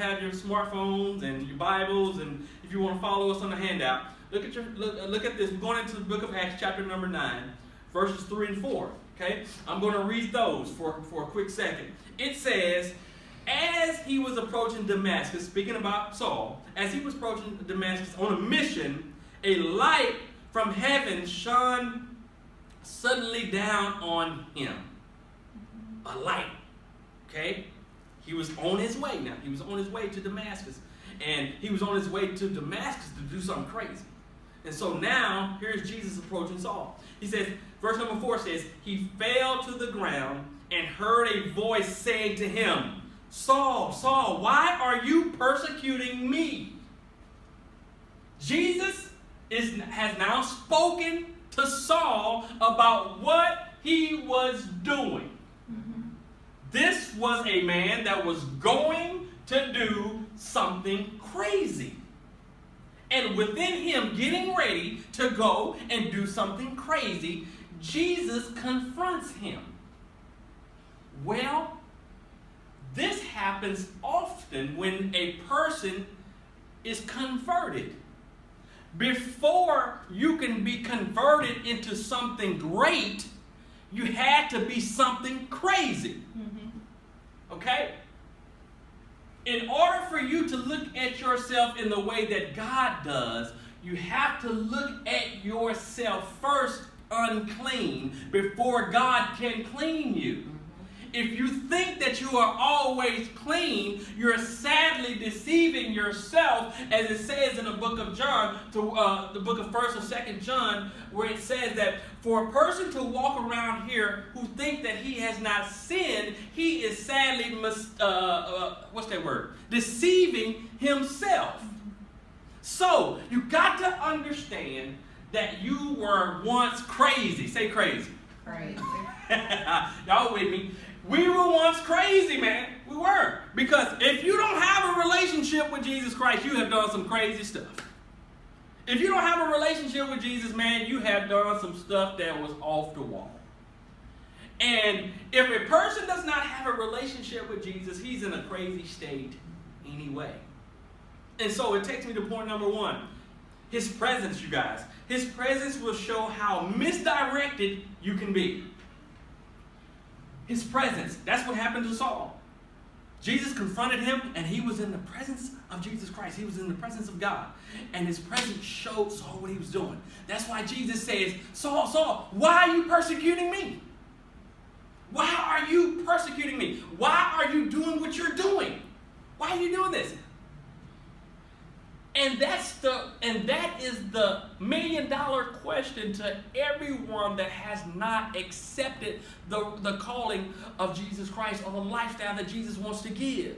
have your smartphones and your Bibles, and if you want to follow us on the handout, look at this. We're going into the book of Acts, chapter number 9, verses 3 and 4. Okay, I'm going to read those for a quick second. It says, as he was approaching Damascus, speaking about Saul, as he was approaching Damascus on a mission, a light from heaven shone suddenly down on him. A light. Okay? He was on his way now. He was on his way to Damascus. And he was on his way to Damascus to do something crazy. And so now, here's Jesus approaching Saul. He says, verse number 4 says, he fell to the ground and heard a voice saying to him, Saul, Saul, why are you persecuting me? Jesus has now spoken to Saul about what he was doing. This was a man that was going to do something crazy. And within him getting ready to go and do something crazy, Jesus confronts him. Well, this happens often when a person is converted. Before you can be converted into something great, you had to be something crazy. Okay? In order for you to look at yourself in the way that God does, you have to look at yourself first unclean before God can clean you. If you think that you are always clean, you're sadly deceiving yourself, as it says in the book of John, the book of 1st or 2nd John, where it says that for a person to walk around here who think that he has not sinned, he is sadly, deceiving himself. So, you got to understand that you were once crazy. Say crazy. Crazy. Y'all with me? We were once crazy, man. We were. Because if you don't have a relationship with Jesus Christ, you have done some crazy stuff. If you don't have a relationship with Jesus, man, you have done some stuff that was off the wall. And if a person does not have a relationship with Jesus, he's in a crazy state anyway. And so it takes me to point number 1. His presence, you guys. His presence will show how misdirected you can be. His presence. That's what happened to Saul. Jesus confronted him, and he was in the presence of Jesus Christ. He was in the presence of God. And his presence showed Saul what he was doing. That's why Jesus says, Saul, Saul, why are you persecuting me? Why are you persecuting me? Why are you doing what you're doing? Why are you doing this? And that is the million-dollar question to everyone that has not accepted the calling of Jesus Christ or the lifestyle that Jesus wants to give.